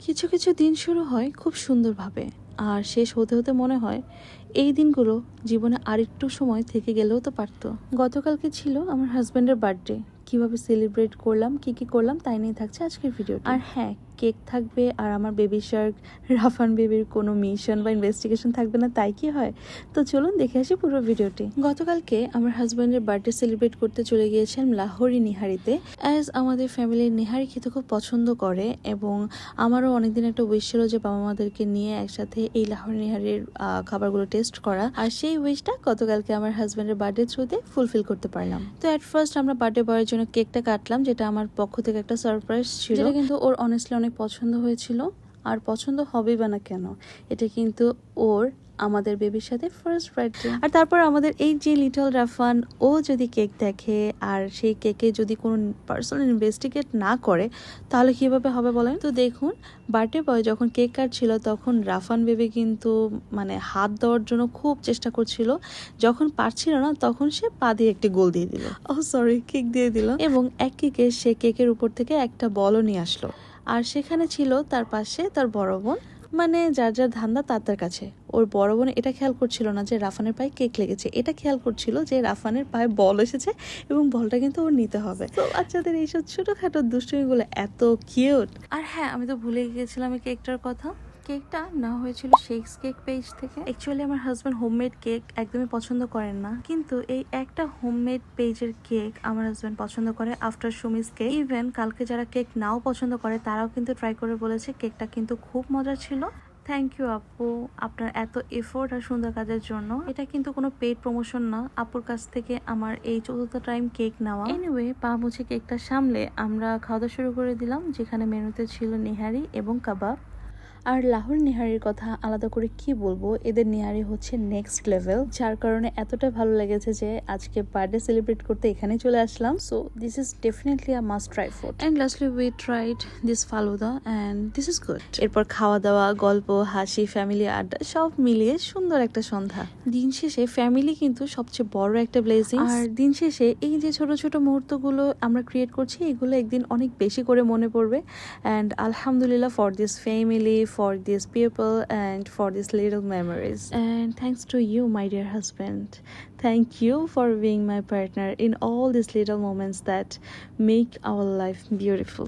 কিছু কিছু দিন শুরু হয় খুব সুন্দরভাবে, আর শেষ হতে হতে মনে হয় এই দিনগুলো জীবনে আরেকটু সময় থেকে গেলেও তো পারতো। গতকালকে ছিল আমার হাজব্যান্ডের বার্থডে। কিভাবে সেলিব্রেট করলাম, কি করলাম তাই নিয়ে থাকছে আজকের ভিডিও। আর হ্যাঁ, কেক থাকবে, আর আমার বেবি শার্ক রাফান বেবির কোনো মিশন বা ইনভেস্টিগেশন থাকবে না, তাই কি হয়? তো চলুন দেখে আসি পুরো ভিডিওটি। গতকালকে আমার হাজব্যান্ডের বার্থডে সেলিব্রেট করতে চলে গিয়েছিলাম লাহোরি নিহারিতে। অ্যাজ আমাদের ফ্যামিলির নিহারি খেতে খুব পছন্দ করে, এবং আমারও অনেকদিন একটা উইশ ছিল যে বাবা মাদেরকে নিয়ে একসাথে এই লাহোরি নিহারির খাবারগুলো টেস্ট করা, আর সেই উইশটা গতকালকে আমার হাজব্যান্ডের বার্থডে থ্রুতে ফুলফিল করতে পারলাম। তো অ্যাট ফার্স্ট আমরা বার্থডে বয়ের জন্য কেকটা কাটলাম, যেটা আমার পক্ষ থেকে একটা সারপ্রাইজ ছিল, যেটা কিন্তু ওর অনেস্টলি অনেক পছন্দ হয়েছিল। আর পছন্দ হবেই বা না কেন, এটা কিন্তু ওর আমাদের বেবির সাথে ফার্স্ট বার্থডে। আর তারপর আমাদের এই যে লিটল রাফান, ও যদি কেক দেখে আর সেই কেকে যদি কোনো পার্সোনাল ইনভেস্টিগেট না করে তাহলে কিভাবে হবে বলেন? তো দেখুন, বার্থডে বয় যখন কেক কাটছিল তখন রাফান বেবি কিন্তু মানে হাত দেওয়ার জন্য খুব চেষ্টা করছিল। যখন পারছিল না তখন সে পা দিয়ে একটি গোল দিয়ে দিল, কেক দিয়ে দিল, এবং এক কেকে সে কেকের উপর থেকে একটা বলও নিয়ে আসলো। আর সেখানে ছিল তার পাশে তার বড় বোন, মানে যার যার ধান্দা তার কাছে। ওর বড় বোন এটা খেয়াল করছিল না যে রাফানের পায়ে কেক লেগেছে, এটা খেয়াল করছিল যে রাফানের পায়ে বল এসেছে এবং বলটা কিন্তু ওর নিতে হবে। তো বাচ্চাদের এইসব ছোটখাটো দুষ্টুমিগুলো এত কিউট। আর হ্যাঁ, আমি তো ভুলে গিয়েছিলাম এই কেকটার কথা। কেকটা না হয়েছিল শেকস কেক পেজ থেকে। অ্যাকচুয়ালি আমার হাজব্যান্ড হোমমেড কেক একদমই পছন্দ করেন না, কিন্তু এই একটা হোমমেড পেজের কেক আমার হাজব্যান্ড পছন্দ করে, আফটার সুমিস কেক। ইভেন কালকে যারা কেক নাও পছন্দ করে তারাও কিন্তু ট্রাই করে বলেছে কেকটা কিন্তু খুব মজার ছিল। থ্যাংক ইউ আপু, আপনার এত এফোর্ট আর সুন্দর কাজের জন্য। এটা কিন্তু কোনো পেইড প্রমোশন না, আপুর কাছ থেকে আমার এই 4th টাইম কেক নেওয়া। এনিওয়ে, পা মুছে কেকটা সামলে আমরা খাওয়া দাওয়া শুরু করে দিলাম, যেখানে মেনুতে ছিল নিহারি এবং কাবাব। আর লাহোর নিহারির কথা আলাদা করে কি বলবো, এদের নিহারি হচ্ছে নেক্সট লেভেল, যার কারণে এতটা ভালো লেগেছে যে আজকে বার্থডে সেলিব্রেট করতে এখানে চলে আসলাম। So this is definitely a must try food. And lastly we tried this falooda and this is good. এরপর খাওয়া দাওয়া, গল্প, হাসি, ফ্যামিলি আড্ডা সব মিলিয়ে সুন্দর একটা সন্ধ্যা। দিন শেষে ফ্যামিলি কিন্তু সবচেয়ে বড় একটা ব্লেসিং, আর দিন শেষে এই যে ছোট ছোট মুহূর্তগুলো আমরা ক্রিয়েট করছি, এগুলো একদিন অনেক বেশি করে মনে পড়বে। অ্যান্ড আলহামদুলিল্লাহ for this family, for these people, and for these little memories. And thanks to you, my dear husband. Thank you for being my partner in all these little moments that make our life beautiful.